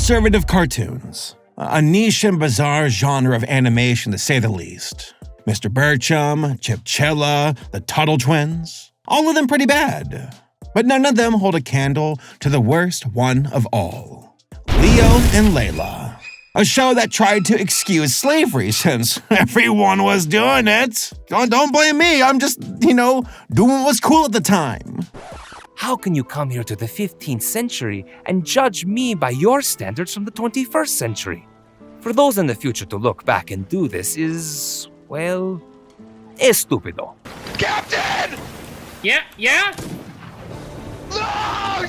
Conservative cartoons. A niche and bizarre genre of animation to say the least. Mr. Burcham, Chipchilla, the Tuttle Twins. All of them pretty bad. But none of them hold a candle to the worst one of all. Leo and Layla. A show that tried to excuse slavery since everyone was doing it. Don't blame me, I'm just, doing what was cool at the time. How can you come here to the 15th century and judge me by your standards from the 21st century? For those in the future to look back and do this is, well, estúpido. Captain! Yeah? No!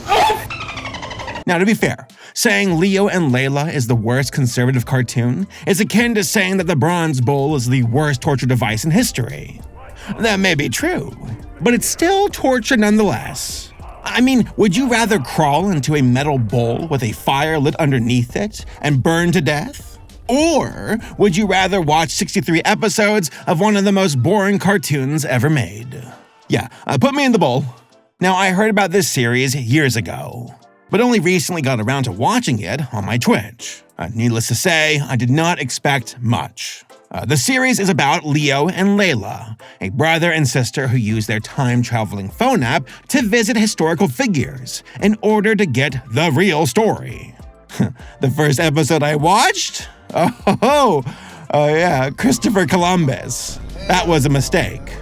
Now, to be fair, saying Leo and Layla is the worst conservative cartoon is akin to saying that the Bronze Bull is the worst torture device in history. That may be true, but it's still torture nonetheless. I mean, would you rather crawl into a metal bowl with a fire lit underneath it and burn to death? Or would you rather watch 63 episodes of one of the most boring cartoons ever made? Yeah, put me in the bowl. Now, I heard about this series years ago, but only recently got around to watching it on my Twitch. Needless to say, I did not expect much. The series is about Leo and Layla, a brother and sister who use their time-traveling phone app to visit historical figures in order to get the real story. The first episode I watched? Christopher Columbus. That was a mistake.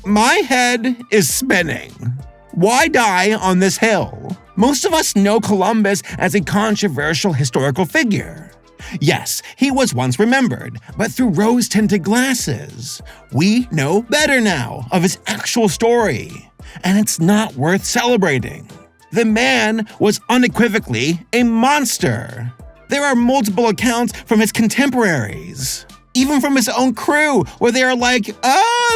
My head is spinning. Why die on this hill? Most of us know Columbus as a controversial historical figure. Yes, he was once remembered, but through rose-tinted glasses. We know better now of his actual story, and it's not worth celebrating. The man was unequivocally a monster. There are multiple accounts from his contemporaries, even from his own crew, where they are like,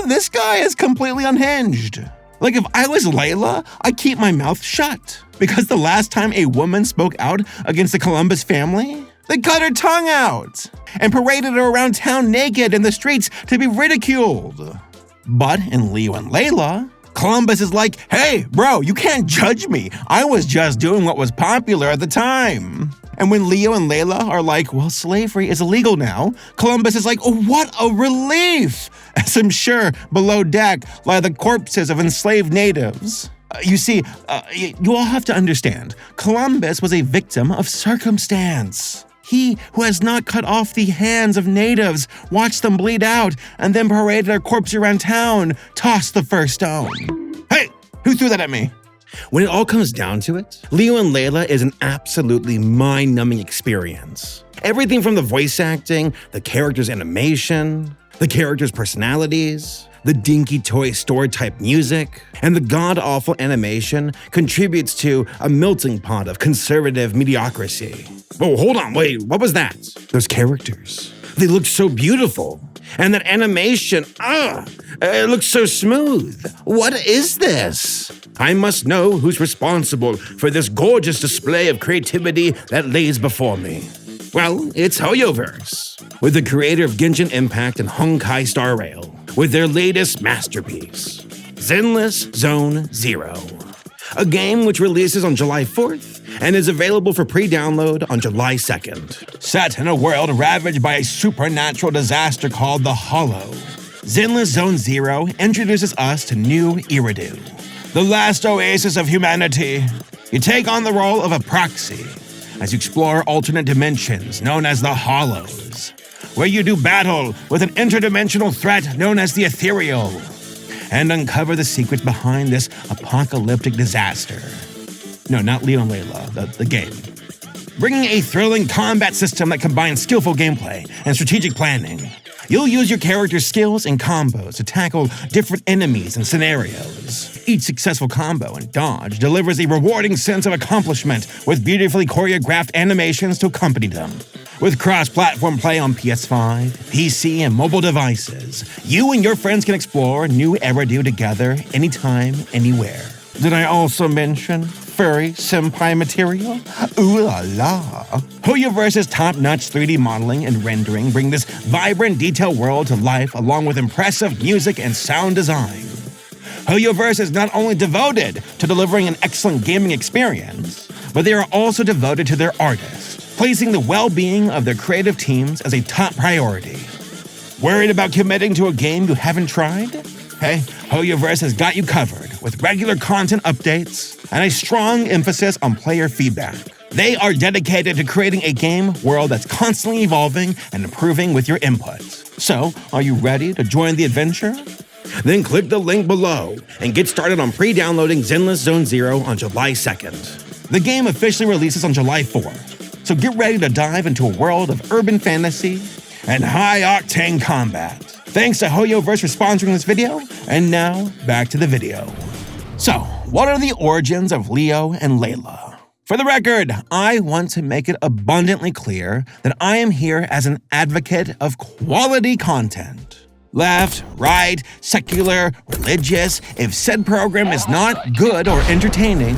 this guy is completely unhinged. Like, if I was Layla, I'd keep my mouth shut, because the last time a woman spoke out against the Columbus family, they cut her tongue out and paraded her around town naked in the streets to be ridiculed. But in Leo and Layla, Columbus is like, hey, bro, you can't judge me. I was just doing what was popular at the time. And when Leo and Layla are like, well, slavery is illegal now, Columbus is like, oh, what a relief! As I'm sure below deck lie the corpses of enslaved natives. You see, you all have to understand, Columbus was a victim of circumstance. He who has not cut off the hands of natives, watched them bleed out, and then paraded their corpse around town, tossed the first stone. Hey, who threw that at me? When it all comes down to it, Leo and Layla is an absolutely mind-numbing experience. Everything from the voice acting, the characters' animation, the characters' personalities, the dinky toy store-type music, and the god-awful animation contributes to a melting pot of conservative mediocrity. Oh, hold on, wait, what was that? Those characters. They look so beautiful. And that animation, it looks so smooth. What is this? I must know who's responsible for this gorgeous display of creativity that lays before me. Well, it's Hoyoverse, with the creator of Genshin Impact and Honkai Star Rail, with their latest masterpiece, Zenless Zone Zero, a game which releases on July 4th and is available for pre-download on July 2nd. Set in a world ravaged by a supernatural disaster called the Hollow, Zenless Zone Zero introduces us to New Eridu, the last oasis of humanity. You take on the role of a proxy as you explore alternate dimensions known as the Hollows, where you do battle with an interdimensional threat known as the Ethereal, and uncover the secrets behind this apocalyptic disaster. No, not Leo and Layla, the game. Bringing a thrilling combat system that combines skillful gameplay and strategic planning. You'll use your character's skills and combos to tackle different enemies and scenarios. Each successful combo and dodge delivers a rewarding sense of accomplishment with beautifully choreographed animations to accompany them. With cross-platform play on PS5, PC, and mobile devices, you and your friends can explore New Eridu together anytime, anywhere. Did I also mention furry senpai material? Ooh la la. Hoyoverse's top-notch 3D modeling and rendering bring this vibrant, detailed world to life along with impressive music and sound design. Hoyoverse is not only devoted to delivering an excellent gaming experience, but they are also devoted to their artists, placing the well-being of their creative teams as a top priority. Worried about committing to a game you haven't tried? Hey, Hoyoverse has got you covered with regular content updates and a strong emphasis on player feedback. They are dedicated to creating a game world that's constantly evolving and improving with your input. So, are you ready to join the adventure? Then click the link below and get started on pre-downloading Zenless Zone Zero on July 2nd. The game officially releases on July 4th, so get ready to dive into a world of urban fantasy and high-octane combat. Thanks to Hoyoverse for sponsoring this video, and now back to the video. So, what are the origins of Leo and Layla? For the record, I want to make it abundantly clear that I am here as an advocate of quality content. Left, right, secular, religious, if said program is not good or entertaining,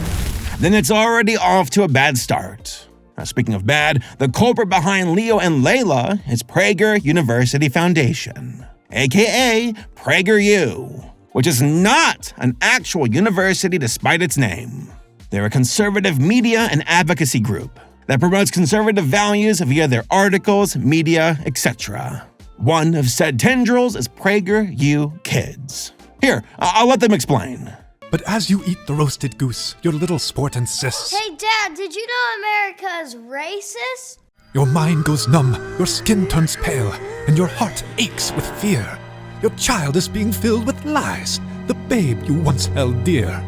then it's already off to a bad start. Speaking of bad, the culprit behind Leo and Layla is Prager University Foundation, aka PragerU, which is not an actual university despite its name. They're a conservative media and advocacy group that promotes conservative values via their articles, media, etc. One of said tendrils is PragerU Kids. Here, I'll let them explain. But as you eat the roasted goose, your little sport insists. Hey, Dad, did you know America is racist? Your mind goes numb, your skin turns pale, and your heart aches with fear. Your child is being filled with lies, the babe you once held dear.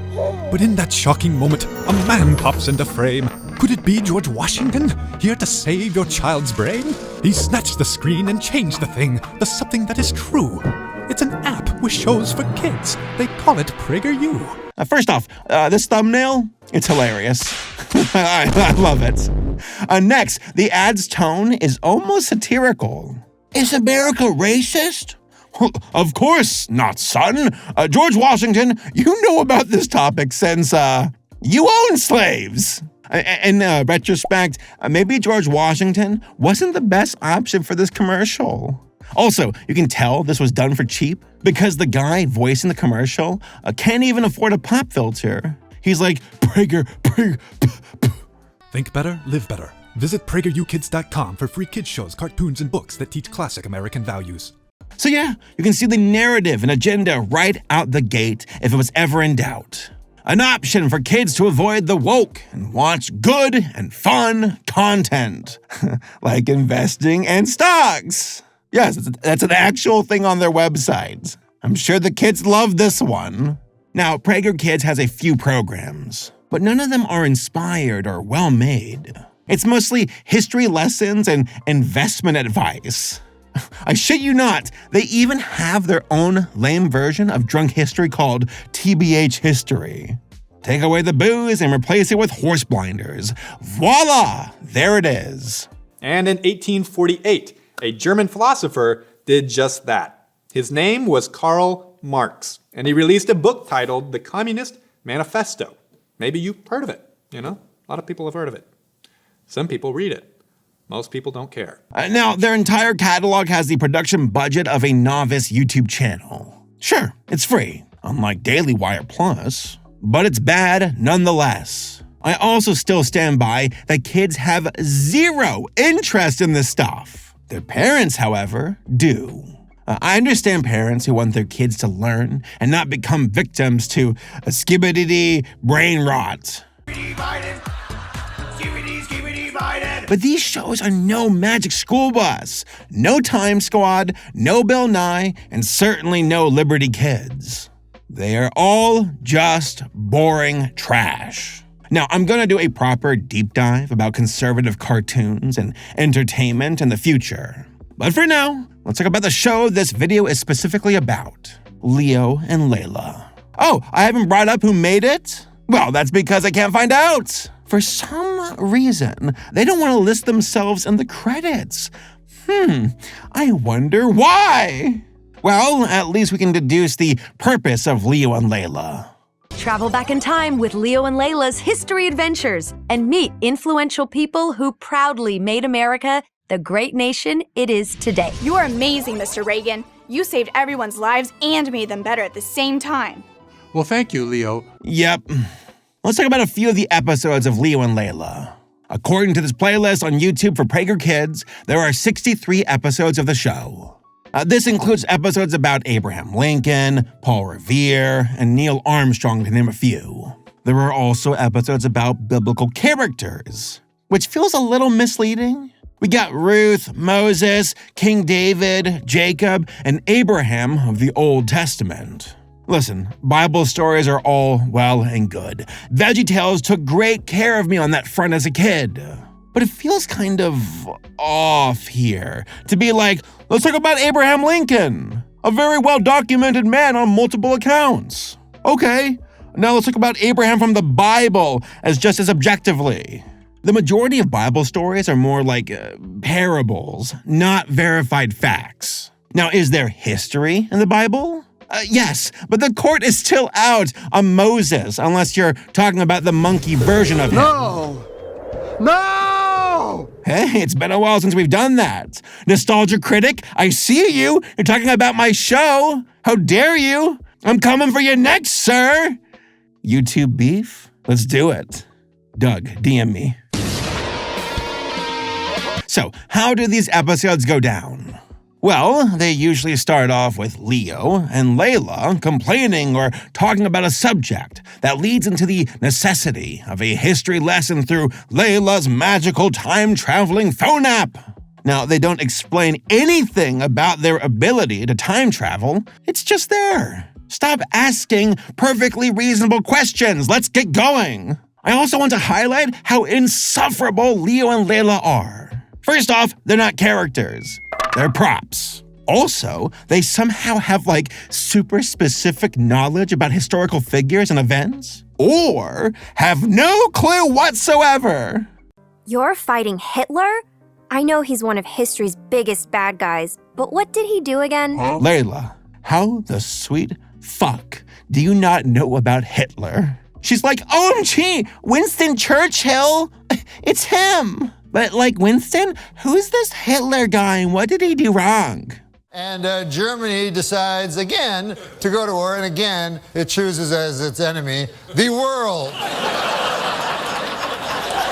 But in that shocking moment, a man pops into frame. Could it be George Washington, here to save your child's brain? He snatched the screen and changed the thing, the something that is true. It's an app with shows for kids. They call it PragerU. First off, this thumbnail, it's hilarious. I love it. Next, the ad's tone is almost satirical. Is America racist? Of course not, son. George Washington, you know about this topic since, you own slaves. In retrospect, maybe George Washington wasn't the best option for this commercial. Also, you can tell this was done for cheap because the guy voicing the commercial can't even afford a pop filter. He's like, Prager. Think better, live better. Visit PragerUkids.com for free kids shows, cartoons, and books that teach classic American values. So yeah, you can see the narrative and agenda right out the gate if it was ever in doubt. An option for kids to avoid the woke and watch good and fun content, like investing and stocks. Yes, that's an actual thing on their website. I'm sure the kids love this one. Now, Prager Kids has a few programs, but none of them are inspired or well-made. It's mostly history lessons and investment advice. I shit you not, they even have their own lame version of drunk history called TBH History. Take away the booze and replace it with horse blinders. Voila! There it is. And in 1848, a German philosopher did just that. His name was Karl Marx, and he released a book titled The Communist Manifesto. Maybe you've heard of it, A lot of people have heard of it. Some people read it. Most people don't care. Now, their entire catalog has the production budget of a novice YouTube channel. Sure, it's free, unlike Daily Wire Plus, but it's bad nonetheless. I also still stand by that kids have zero interest in this stuff. Their parents, however, do. I understand parents who want their kids to learn and not become victims to a skibbity brain rot. But these shows are no Magic School Bus, no Time Squad, no Bill Nye, and certainly no Liberty Kids. They are all just boring trash. Now, I'm gonna do a proper deep dive about conservative cartoons and entertainment in the future. But for now, let's talk about the show this video is specifically about, Leo and Layla. Oh, I haven't brought up who made it? Well, that's because I can't find out. For some reason, they don't want to list themselves in the credits. I wonder why. Well, at least we can deduce the purpose of Leo and Layla. Travel back in time with Leo and Layla's history adventures and meet influential people who proudly made America the great nation it is today. You are amazing, Mr. Reagan. You saved everyone's lives and made them better at the same time. Well, thank you, Leo. Yep. Let's talk about a few of the episodes of Leo and Layla. According to this playlist on YouTube for Prager Kids, there are 63 episodes of the show. This includes episodes about Abraham Lincoln, Paul Revere, and Neil Armstrong, to name a few. There are also episodes about biblical characters, which feels a little misleading. We got Ruth, Moses, King David, Jacob, and Abraham of the Old Testament. Listen, Bible stories are all well and good. VeggieTales took great care of me on that front as a kid. But it feels kind of off here to be like, let's talk about Abraham Lincoln, a very well-documented man on multiple accounts. Okay, now let's talk about Abraham from the Bible as just as objectively. The majority of Bible stories are more like parables, not verified facts. Now, is there history in the Bible? Yes, but the court is still out on Moses, unless you're talking about the monkey version of him. No! Hey, it's been a while since we've done that. Nostalgia critic, I see you. You're talking about my show. How dare you? I'm coming for you next, sir. YouTube beef? Let's do it. Doug, DM me. So, how do these episodes go down? Well, they usually start off with Leo and Layla complaining or talking about a subject that leads into the necessity of a history lesson through Layla's magical time-traveling phone app. Now, they don't explain anything about their ability to time travel. It's just there. Stop asking perfectly reasonable questions. Let's get going. I also want to highlight how insufferable Leo and Layla are. First off, they're not characters. They're props. Also, they somehow have super specific knowledge about historical figures and events, or have no clue whatsoever. You're fighting Hitler? I know he's one of history's biggest bad guys, but what did he do again? Layla, how the sweet fuck do you not know about Hitler? She's like, OMG, Winston Churchill, it's him. But Winston, who's this Hitler guy and what did he do wrong? And Germany decides again to go to war, and again it chooses as its enemy the world.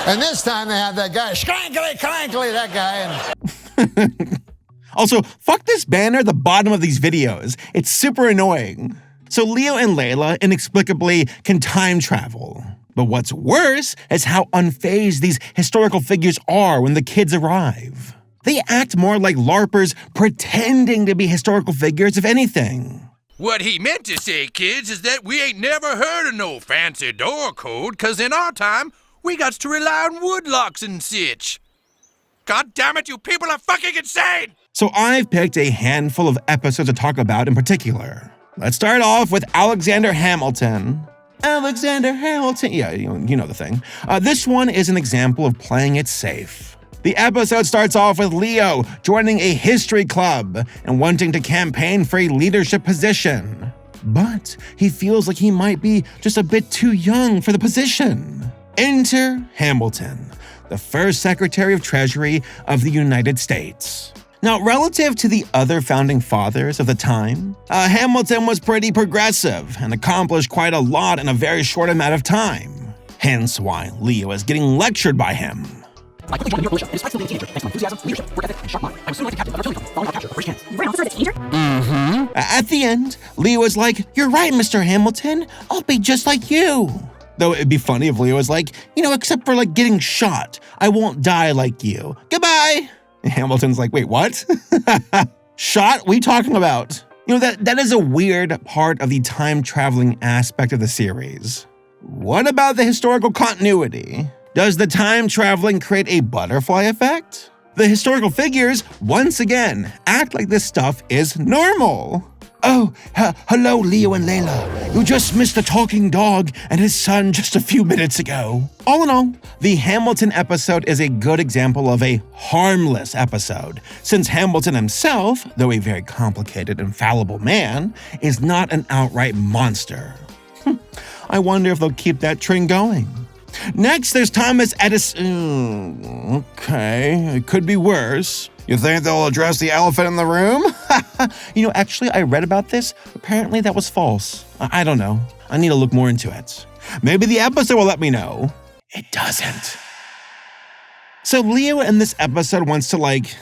And this time they have that guy, Schrankly, Crankly, that guy. Also, fuck this banner at the bottom of these videos. It's super annoying. So Leo and Layla inexplicably can time travel. But what's worse is how unfazed these historical figures are when the kids arrive. They act more like LARPers pretending to be historical figures, if anything. What he meant to say, kids, is that we ain't never heard of no fancy door code, 'cause in our time, we got to rely on wood locks and such. God damn it, you people are fucking insane! So I've picked a handful of episodes to talk about in particular. Let's start off with Alexander Hamilton. Alexander Hamilton. Yeah, you know the thing. This one is an example of playing it safe. The episode starts off with Leo joining a history club and wanting to campaign for a leadership position. But he feels like he might be just a bit too young for the position. Enter Hamilton, the first Secretary of Treasury of the United States. Now, relative to the other founding fathers of the time, Hamilton was pretty progressive and accomplished quite a lot in a very short amount of time. Hence why Leo is getting lectured by him. I quickly joined the militia, and despite still being a teenager, thanks to my enthusiasm, leadership, work ethic, and sharp mind, I was soon like the captain of our company, following our capture of first chance. You ran officer, it's a teenager? At the end, Leo is like, "You're right, Mr. Hamilton. I'll be just like you." Though it'd be funny if Leo was like, except for getting shot, I won't die like you. Goodbye. Hamilton's like, wait, what? Shot? What are you talking about? That is a weird part of the time-traveling aspect of the series. What about the historical continuity? Does the time-traveling create a butterfly effect? The historical figures, once again, act like this stuff is normal. Oh, hello, Leo and Layla. You just missed the talking dog and his son just a few minutes ago. All in all, the Hamilton episode is a good example of a harmless episode, since Hamilton himself, though a very complicated and fallible man, is not an outright monster. I wonder if they'll keep that trend going. Next, there's Thomas Edison. Okay, it could be worse. You think they'll address the elephant in the room? Actually, I read about this. Apparently that was false. I don't know. I need to look more into it. Maybe the episode will let me know. It doesn't. So Leo in this episode wants to, like,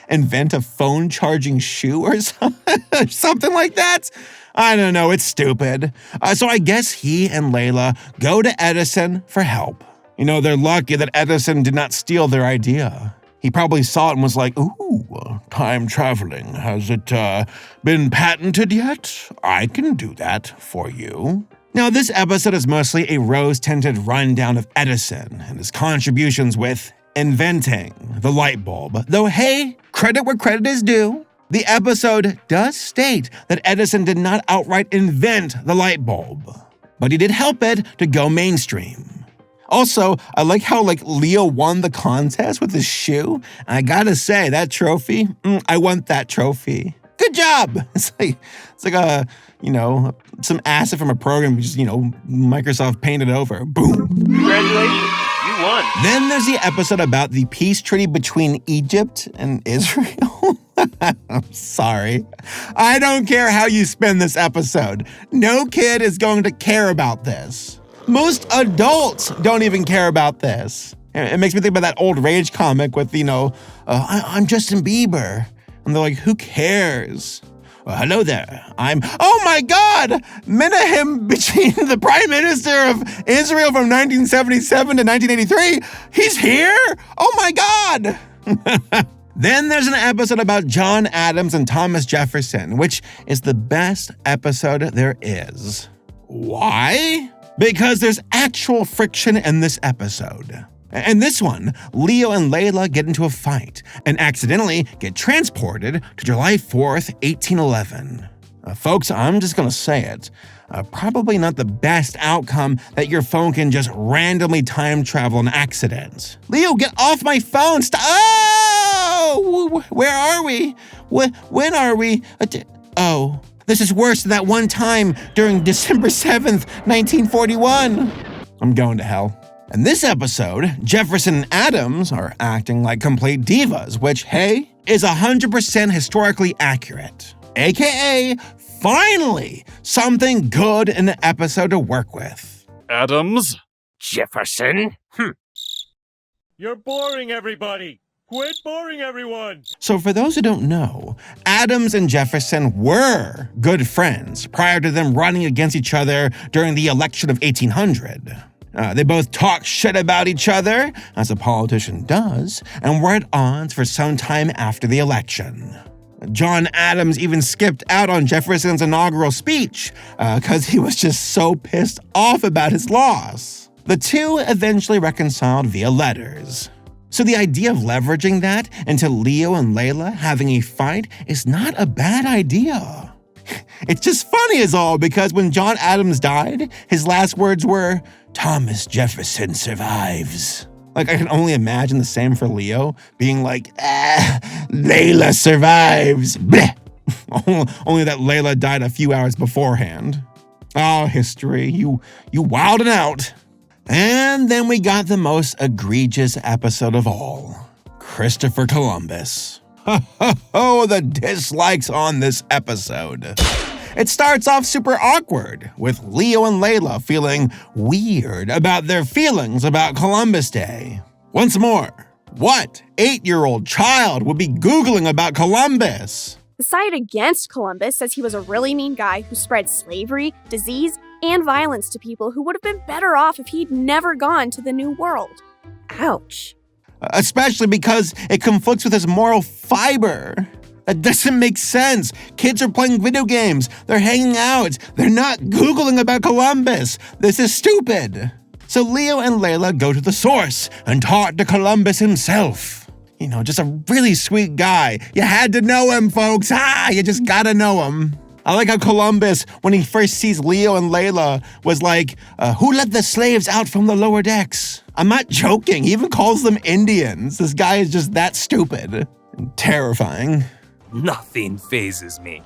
invent a phone charging shoe or something like that. I don't know, it's stupid. So I guess he and Layla go to Edison for help. You know, they're lucky that Edison did not steal their idea. He probably saw it and was like, ooh, time traveling. Has it been patented yet? I can do that for you. Now, this episode is mostly a rose-tinted rundown of Edison and his contributions with inventing the light bulb. Though, hey, credit where credit is due. The episode does state that Edison did not outright invent the light bulb, but he did help it to go mainstream. Also, I like how Leo won the contest with his shoe. I gotta say, that trophy, I want that trophy. Good job! It's like some asset from a program, just, Microsoft painted over. Boom. Congratulations, you won. Then there's the episode about the peace treaty between Egypt and Israel. I'm sorry. I don't care how you spin this episode. No kid is going to care about this. Most adults don't even care about this. It makes me think about that old Rage comic with, I'm Justin Bieber. And they're like, who cares? Well, hello there. Oh my God! Menahem, the Prime Minister of Israel from 1977 to 1983. He's here? Oh my God! Then there's an episode about John Adams and Thomas Jefferson, which is the best episode there is. Why? Because there's actual friction in this episode. In this one, Leo and Layla get into a fight and accidentally get transported to July 4th, 1811. Folks, I'm just gonna say it. Probably not the best outcome that your phone can just randomly time travel an accident. Leo, get off my phone! Stop! Oh! Where are we? When are we? Oh, this is worse than that one time during December 7th, 1941. I'm going to hell. In this episode, Jefferson and Adams are acting like complete divas, which, hey, is 100% historically accurate. AKA, finally, something good in the episode to work with. Adams? Jefferson? You're boring everybody! Quit boring everyone! So for those who don't know, Adams and Jefferson were good friends prior to them running against each other during the election of 1800. They both talked shit about each other, as a politician does, and were at odds for some time after the election. John Adams even skipped out on Jefferson's inaugural speech because he was just so pissed off about his loss. The two eventually reconciled via letters. So the idea of leveraging that into Leo and Layla having a fight is not a bad idea. It's just funny as all because when John Adams died, his last words were, "Thomas Jefferson survives." Like, I can only imagine the same for Leo, being like, Layla survives. Bleh. Only that Layla died a few hours beforehand. Oh, history, you wildin' out. And then we got the most egregious episode of all, Christopher Columbus. Oh, the dislikes on this episode. It starts off super awkward, with Leo and Layla feeling weird about their feelings about Columbus Day. Once more, what 8-year-old child would be Googling about Columbus? The side against Columbus says he was a really mean guy who spread slavery, disease, and violence to people who would have been better off if he'd never gone to the New World. Ouch. Especially because it conflicts with his moral fiber. That doesn't make sense. Kids are playing video games. They're hanging out. They're not Googling about Columbus. This is stupid. So Leo and Layla go to the source and talk to Columbus himself. You know, just a really sweet guy. You had to know him, folks. You just gotta know him. I like how Columbus, when he first sees Leo and Layla, was like, who let the slaves out from the lower decks? I'm not joking. He even calls them Indians. This guy is just that stupid and terrifying. Nothing phases me.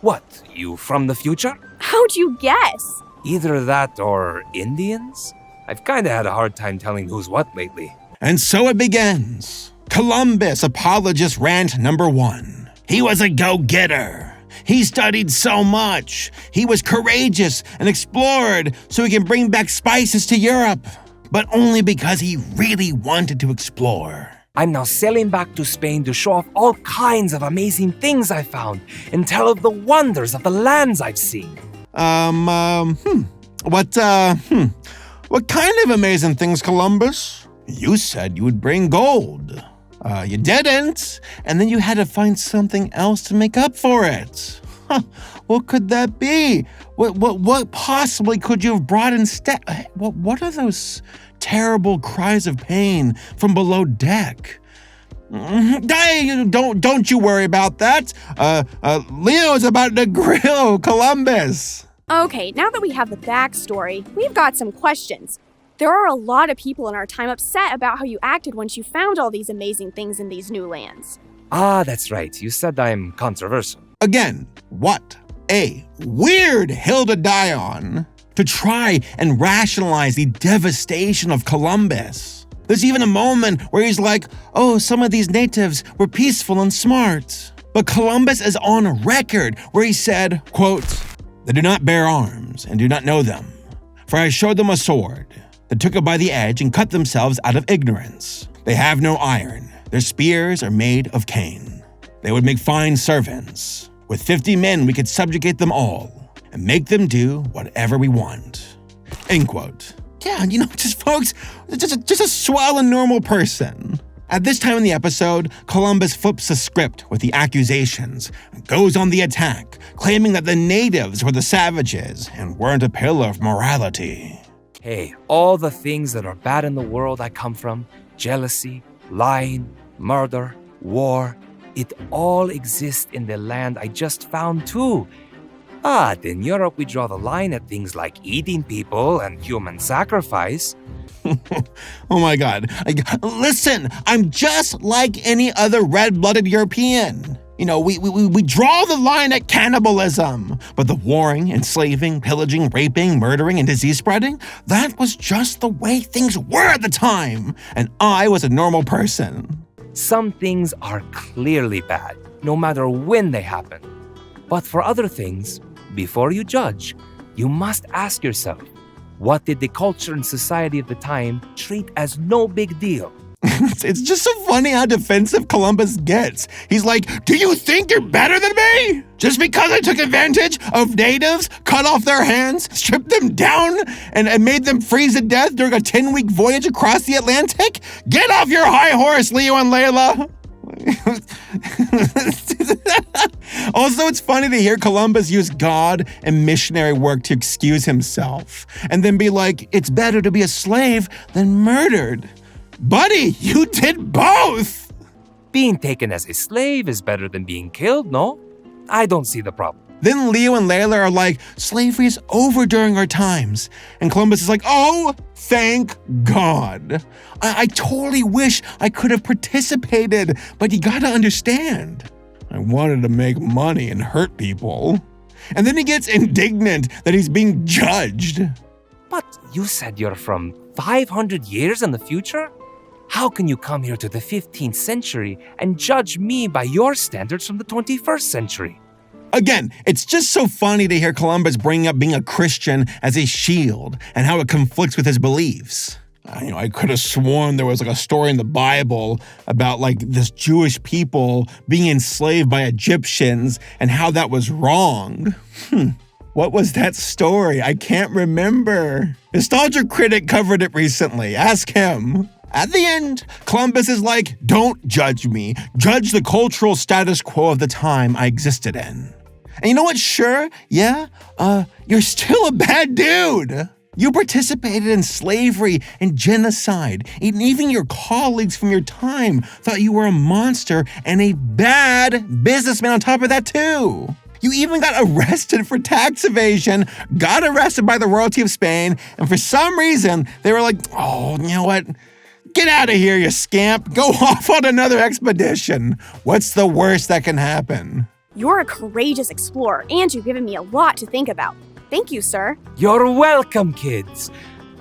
What, you from the future? How'd you guess? Either that or Indians? I've kinda had a hard time telling who's what lately. And so it begins. Columbus apologist rant number 1. He was a go-getter. He studied so much. He was courageous and explored so he can bring back spices to Europe. But only because he really wanted to explore. I'm now sailing back to Spain to show off all kinds of amazing things I found and tell of the wonders of the lands I've seen. What kind of amazing things, Columbus? You said you would bring gold. You didn't, and then you had to find something else to make up for it. Huh, what could that be? What possibly could you have brought instead? What are those terrible cries of pain from below deck? Don't you worry about that. Leo's about to grill Columbus. Okay, now that we have the backstory, we've got some questions. There are a lot of people in our time upset about how you acted once you found all these amazing things in these new lands. Ah, that's right. You said I'm controversial. Again, what a weird hill to die on, to try and rationalize the devastation of Columbus. There's even a moment where he's like, oh, some of these natives were peaceful and smart. But Columbus is on record where he said, quote, "They do not bear arms and do not know them. For I showed them a sword. They took it by the edge and cut themselves out of ignorance. They have no iron. Their spears are made of cane. They would make fine servants. With 50 men we could subjugate them all and make them do whatever we want." End quote. Yeah, just folks, just a swell and normal person. At this time in the episode, Columbus flips the script with the accusations and goes on the attack, claiming that the natives were the savages and weren't a pillar of morality. Hey, all the things that are bad in the world I come from, jealousy, lying, murder, war, it all exists in the land I just found too. But in Europe, we draw the line at things like eating people and human sacrifice. Oh my God. Listen, I'm just like any other red-blooded European. We draw the line at cannibalism, but the warring, enslaving, pillaging, raping, murdering, and disease spreading, that was just the way things were at the time, and I was a normal person. Some things are clearly bad, no matter when they happen. But for other things, before you judge, you must ask yourself, what did the culture and society of the time treat as no big deal? It's just so funny how defensive Columbus gets. He's like, do you think you're better than me? Just because I took advantage of natives, cut off their hands, stripped them down, and made them freeze to death during a 10-week voyage across the Atlantic? Get off your high horse, Leo and Layla. Also, it's funny to hear Columbus use God and missionary work to excuse himself, and then be like, it's better to be a slave than murdered. Buddy, you did both! Being taken as a slave is better than being killed, no? I don't see the problem. Then Leo and Layla are like, slavery is over during our times. And Columbus is like, oh, thank God. I totally wish I could have participated, but you gotta understand. I wanted to make money and hurt people. And then he gets indignant that he's being judged. But you said you're from 500 years in the future? How can you come here to the 15th century and judge me by your standards from the 21st century? Again, it's just so funny to hear Columbus bring up being a Christian as a shield and how it conflicts with his beliefs. I could have sworn there was a story in the Bible about this Jewish people being enslaved by Egyptians and how that was wrong. What was that story? I can't remember. Nostalgia Critic covered it recently. Ask him. At the end, Columbus is like, don't judge me. Judge the cultural status quo of the time I existed in. And you know what? Sure, yeah, you're still a bad dude. You participated in slavery and genocide, and even your colleagues from your time thought you were a monster and a bad businessman on top of that too. You even got arrested for tax evasion, got arrested by the royalty of Spain, and for some reason, they were like, oh, you know what? Get out of here, you scamp. Go off on another expedition. What's the worst that can happen? You're a courageous explorer, and you've given me a lot to think about. Thank you, sir. You're welcome, kids.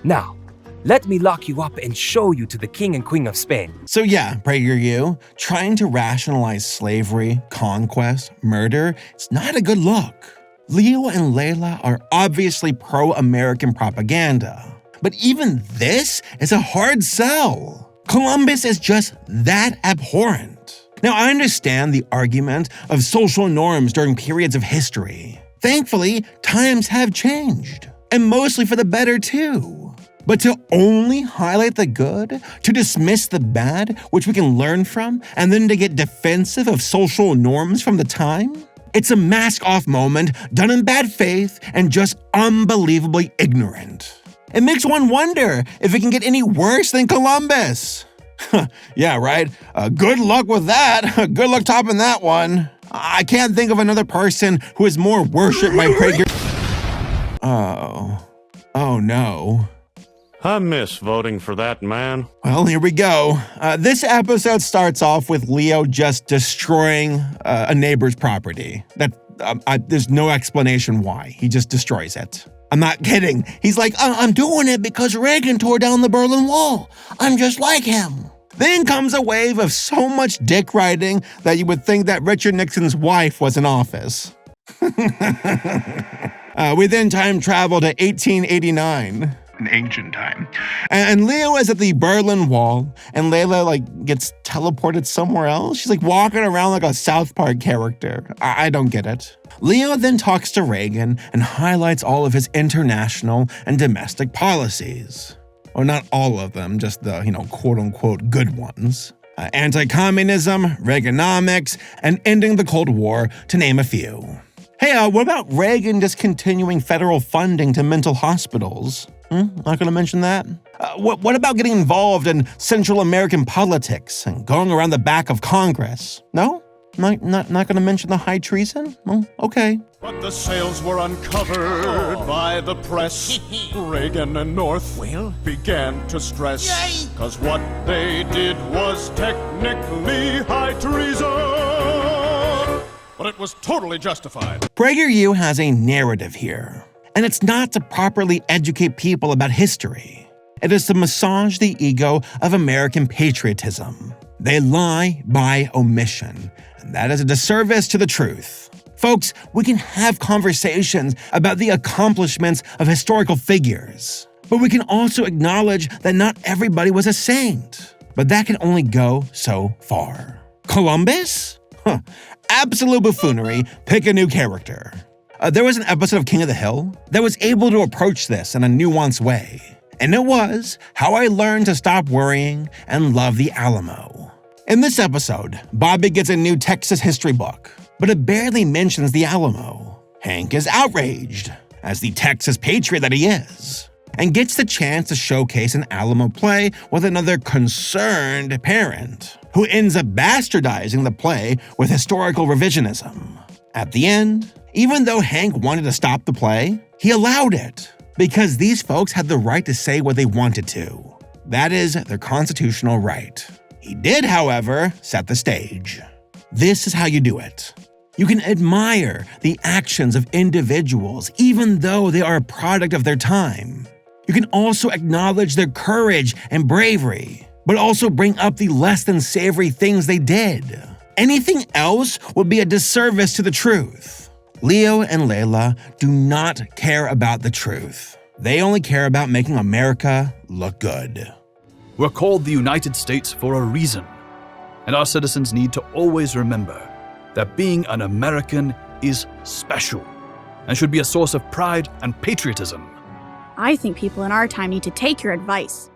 Now, let me lock you up and show you to the King and Queen of Spain. So yeah, PragerU, trying to rationalize slavery, conquest, murder, it's not a good look. Leo and Layla are obviously pro-American propaganda. But even this is a hard sell. Columbus is just that abhorrent. Now, I understand the argument of social norms during periods of history. Thankfully, times have changed, and mostly for the better too. But to only highlight the good, to dismiss the bad, which we can learn from, and then to get defensive of social norms from the time? It's a mask-off moment done in bad faith and just unbelievably ignorant. It makes one wonder if it can get any worse than Columbus. Yeah, right? Good luck with that. Good luck topping that one. I can't think of another person who is more worshipped by Prager. Oh no. I miss voting for that man. Well, here we go. This episode starts off with Leo just destroying a neighbor's property. There's no explanation why. He just destroys it. I'm not kidding. He's like, I'm doing it because Reagan tore down the Berlin Wall. I'm just like him. Then comes a wave of so much dick riding that you would think that Richard Nixon's wife was in office. We then time travel to 1889. An ancient time. And Leo is at the Berlin Wall, and Layla gets teleported somewhere else. She's walking around like a South Park character. I don't get it. Leo then talks to Reagan and highlights all of his international and domestic policies. Or not all of them, just the, quote-unquote good ones. Anti-communism, Reaganomics, and ending the Cold War, to name a few. Hey, what about Reagan discontinuing federal funding to mental hospitals? Not gonna mention that? What about getting involved in Central American politics and going around the back of Congress? No? Not gonna mention the high treason? Oh, okay. But the sails were uncovered by the press. Reagan and North began to stress. Cause what they did was technically high treason. But it was totally justified. PragerU has a narrative here. And it's not to properly educate people about history. It is to massage the ego of American patriotism. They lie by omission, and that is a disservice to the truth. Folks, we can have conversations about the accomplishments of historical figures, but we can also acknowledge that not everybody was a saint. But that can only go so far. Columbus? Absolute buffoonery. Pick a new character. There was an episode of King of the Hill that was able to approach this in a nuanced way. And it was How I Learned to Stop Worrying and Love the Alamo. In this episode, Bobby gets a new Texas history book, but it barely mentions the Alamo. Hank is outraged, as the Texas patriot that he is, and gets the chance to showcase an Alamo play with another concerned parent, who ends up bastardizing the play with historical revisionism. At the end, even though Hank wanted to stop the play, he allowed it, because these folks had the right to say what they wanted to. That is their constitutional right. He did, however, set the stage. This is how you do it. You can admire the actions of individuals even though they are a product of their time. You can also acknowledge their courage and bravery, but also bring up the less than savory things they did. Anything else would be a disservice to the truth. Leo and Layla do not care about the truth. They only care about making America look good. We're called the United States for a reason, and our citizens need to always remember that being an American is special and should be a source of pride and patriotism. I think people in our time need to take your advice.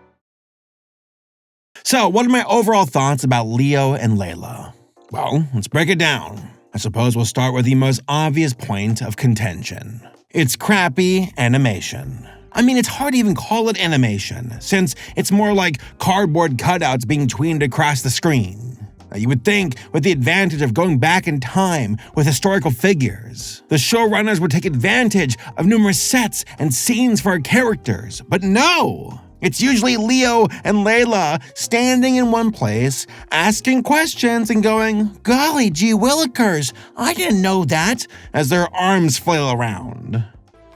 So, what are my overall thoughts about Leo and Layla? Well, let's break it down. I suppose we'll start with the most obvious point of contention. It's crappy animation. I mean, it's hard to even call it animation, since it's more like cardboard cutouts being tweened across the screen. You would think, with the advantage of going back in time with historical figures, the showrunners would take advantage of numerous sets and scenes for our characters, but no! It's usually Leo and Layla standing in one place, asking questions and going, "Golly gee willikers, I didn't know that," as their arms flail around.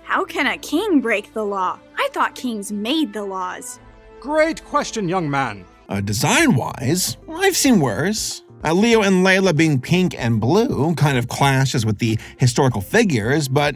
How can a king break the law? I thought kings made the laws. Great question, young man. Design-wise, I've seen worse. Leo and Layla being pink and blue kind of clashes with the historical figures, but,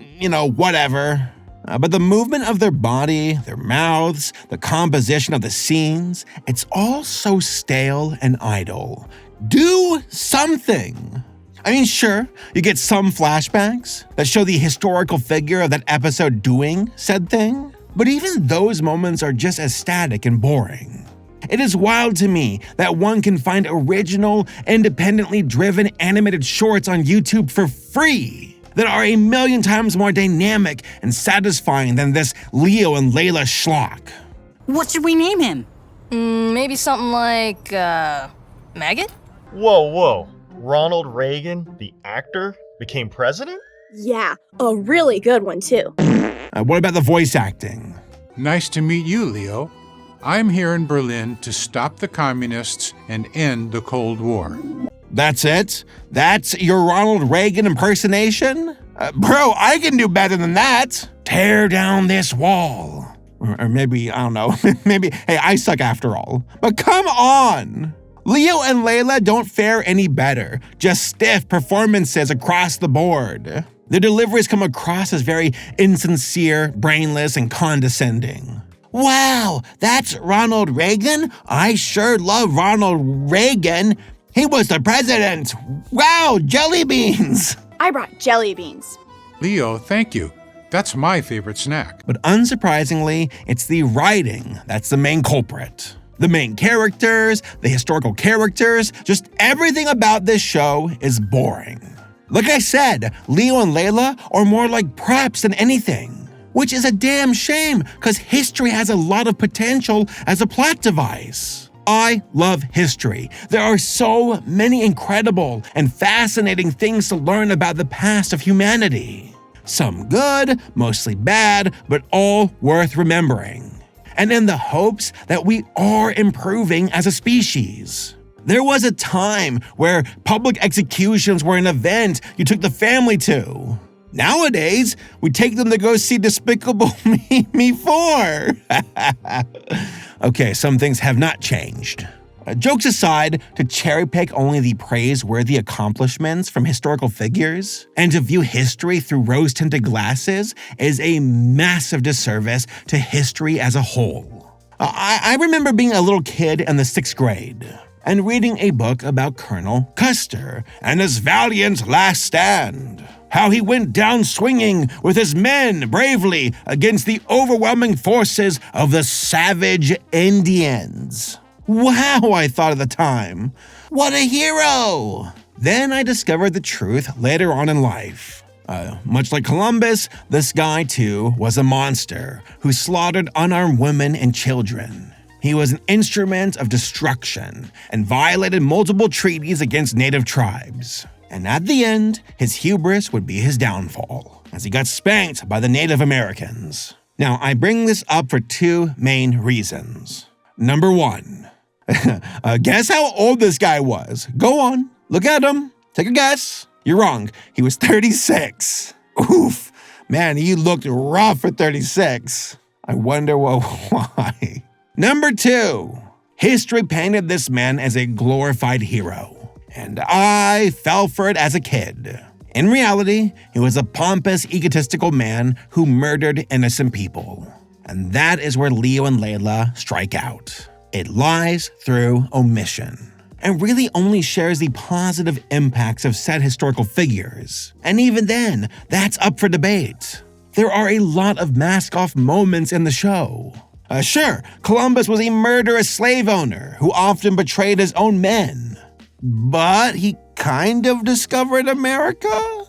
whatever. But the movement of their body, their mouths, the composition of the scenes, it's all so stale and idle. Do something! I mean, sure, you get some flashbacks that show the historical figure of that episode doing said thing, but even those moments are just as static and boring. It is wild to me that one can find original, independently driven animated shorts on YouTube for free that are a million times more dynamic and satisfying than this Leo and Layla schlock. What should we name him? Maybe something like, Maggot? Whoa. Ronald Reagan, the actor, became president? Yeah, a really good one, too. What about the voice acting? Nice to meet you, Leo. I'm here in Berlin to stop the communists and end the Cold War. That's it? That's your Ronald Reagan impersonation? Bro, I can do better than that. Tear down this wall. Or maybe, I don't know, maybe, hey, I suck after all. But come on! Leo and Layla don't fare any better, just stiff performances across the board. Their deliveries come across as very insincere, brainless, and condescending. Wow, that's Ronald Reagan? I sure love Ronald Reagan. He was the president. Wow, jelly beans. I brought jelly beans. Leo, thank you. That's my favorite snack. But unsurprisingly, it's the writing that's the main culprit. The main characters, the historical characters, just everything about this show is boring. Like I said, Leo and Layla are more like props than anything, which is a damn shame because history has a lot of potential as a plot device. I love history. There are so many incredible and fascinating things to learn about the past of humanity. Some good, mostly bad, but all worth remembering. And in the hopes that we are improving as a species. There was a time where public executions were an event you took the family to. Nowadays, we take them to go see Despicable Me 4. Okay, some things have not changed. Jokes aside, to cherry-pick only the praiseworthy accomplishments from historical figures and to view history through rose-tinted glasses is a massive disservice to history as a whole. I remember being a little kid in the 6th grade and reading a book about Colonel Custer and his valiant last stand. How he went down swinging with his men bravely against the overwhelming forces of the savage Indians. Wow, I thought at the time. What a hero! Then I discovered the truth later on in life. Much like Columbus, this guy too was a monster who slaughtered unarmed women and children. He was an instrument of destruction and violated multiple treaties against native tribes. And at the end, his hubris would be his downfall, as he got spanked by the Native Americans. Now, I bring this up for two main reasons. Number one, guess how old this guy was? Go on, look at him, take a guess. You're wrong, he was 36. Oof, man, he looked rough for 36. I wonder why. Number two, history painted this man as a glorified hero. And I fell for it as a kid. In reality, he was a pompous, egotistical man who murdered innocent people. And that is where Leo and Layla strike out. It lies through omission, and really only shares the positive impacts of said historical figures. And even then, that's up for debate. There are a lot of mask-off moments in the show. Sure, Columbus was a murderous slave owner who often betrayed his own men. But he kind of discovered America?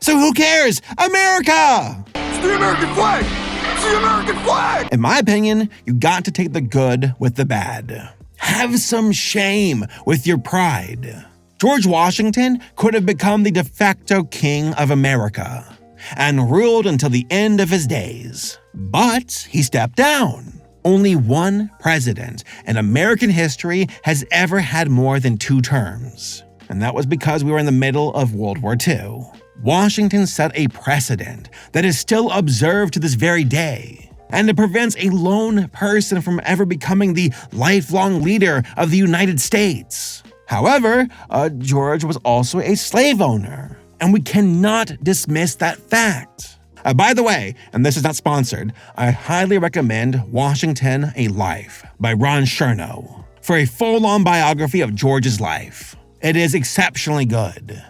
So who cares? America! It's the American flag! It's the American flag! In my opinion, you got to take the good with the bad. Have some shame with your pride. George Washington could have become the de facto king of America and ruled until the end of his days. But he stepped down. Only one president in American history has ever had more than 2 terms. And that was because we were in the middle of World War II. Washington set a precedent that is still observed to this very day. And it prevents a lone person from ever becoming the lifelong leader of the United States. However, George was also a slave owner. And we cannot dismiss that fact. By the way, and this is not sponsored, I highly recommend Washington, A Life by Ron Chernow for a full-on biography of George's life. It is exceptionally good.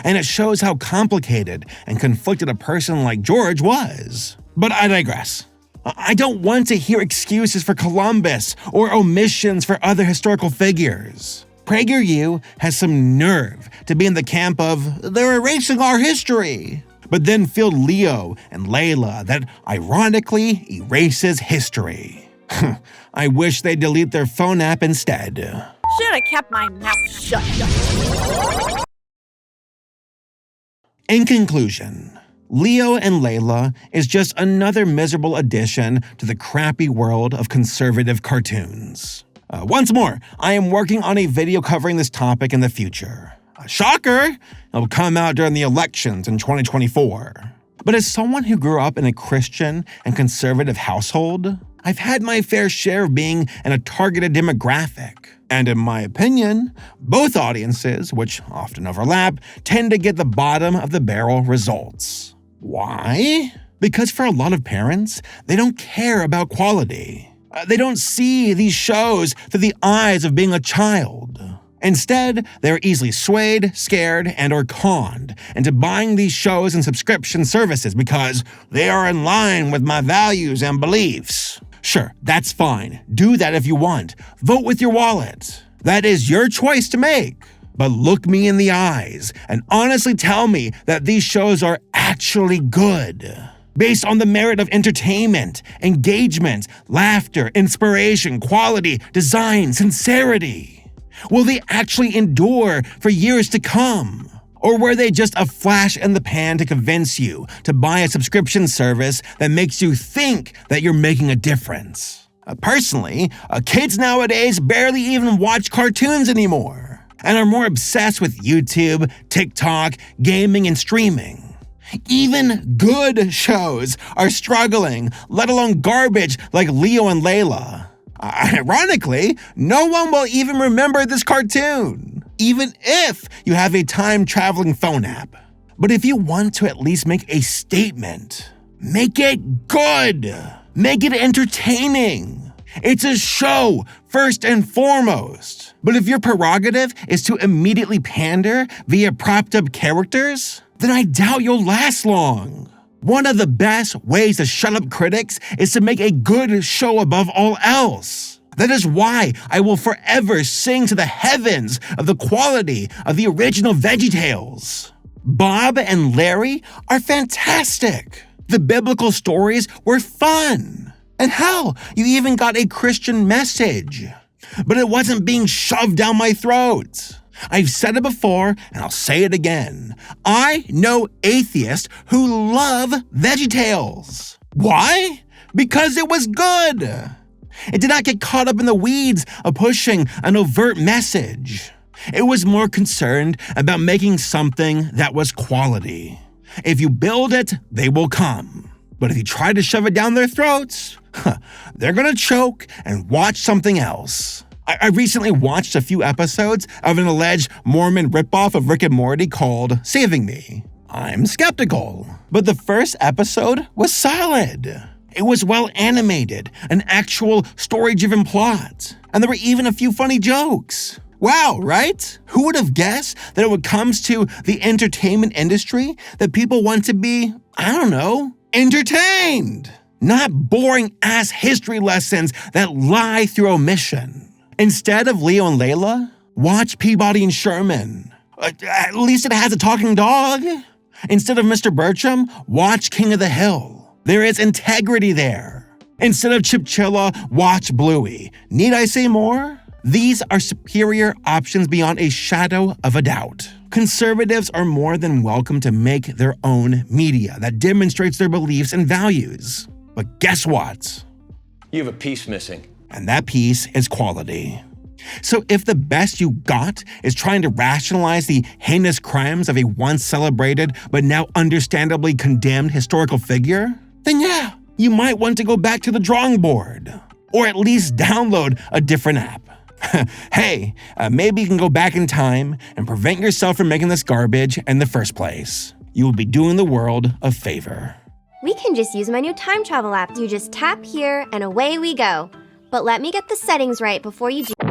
And it shows how complicated and conflicted a person like George was. But I digress. I don't want to hear excuses for Columbus or omissions for other historical figures. PragerU has some nerve to be in the camp of, they're erasing our history, but then feel Leo and Layla that ironically erases history. I wish they'd delete their phone app instead. Should have kept my mouth shut. In conclusion, Leo and Layla is just another miserable addition to the crappy world of conservative cartoons. Once more, I am working on a video covering this topic in the future. Shocker! It'll come out during the elections in 2024. But as someone who grew up in a Christian and conservative household, I've had my fair share of being in a targeted demographic. And in my opinion, both audiences, which often overlap, tend to get the bottom of the barrel results. Why? Because for a lot of parents, they don't care about quality. They don't see these shows through the eyes of being a child. Instead, they're easily swayed, scared, and/or conned into buying these shows and subscription services because they are in line with my values and beliefs. Sure, that's fine. Do that if you want. Vote with your wallet. That is your choice to make. But look me in the eyes and honestly tell me that these shows are actually good, based on the merit of entertainment, engagement, laughter, inspiration, quality, design, sincerity. Will they actually endure for years to come? Or were they just a flash in the pan to convince you to buy a subscription service that makes you think that you're making a difference? Personally, kids nowadays barely even watch cartoons anymore and are more obsessed with YouTube, TikTok, gaming, and streaming. Even good shows are struggling, let alone garbage like Leo and Layla. Ironically, no one will even remember this cartoon, even if you have a time-traveling phone app. But if you want to at least make a statement, make it good. Make it entertaining. It's a show, first and foremost. But if your prerogative is to immediately pander via propped-up characters, then I doubt you'll last long. One of the best ways to shut up critics is to make a good show above all else. That is why I will forever sing to the heavens of the quality of the original VeggieTales. Bob and Larry are fantastic. The biblical stories were fun. And hell, you even got a Christian message. But it wasn't being shoved down my throat. I've said it before, and I'll say it again. I know atheists who love VeggieTales. Why? Because it was good. It did not get caught up in the weeds of pushing an overt message. It was more concerned about making something that was quality. If you build it, they will come. But if you try to shove it down their throats, they're gonna choke and watch something else. I recently watched a few episodes of an alleged Mormon ripoff of Rick and Morty called Saving Me. I'm skeptical, but the first episode was solid. It was well animated, an actual story-driven plot, and there were even a few funny jokes. Wow, right? Who would have guessed that when it comes to the entertainment industry, that people want to be, entertained, not boring-ass history lessons that lie through omission. Instead of Leo and Layla, watch Peabody and Sherman. At least it has a talking dog. Instead of Mr. Bertram, watch King of the Hill. There is integrity there. Instead of Chipchilla, watch Bluey. Need I say more? These are superior options beyond a shadow of a doubt. Conservatives are more than welcome to make their own media that demonstrates their beliefs and values. But guess what? You have a piece missing. And that piece is quality. So if the best you got is trying to rationalize the heinous crimes of a once celebrated but now understandably condemned historical figure, then yeah, you might want to go back to the drawing board. Or at least download a different app. Hey, maybe you can go back in time and prevent yourself from making this garbage in the first place. You will be doing the world a favor. We can just use my new time travel app. You just tap here and away we go. But let me get the settings right before you do.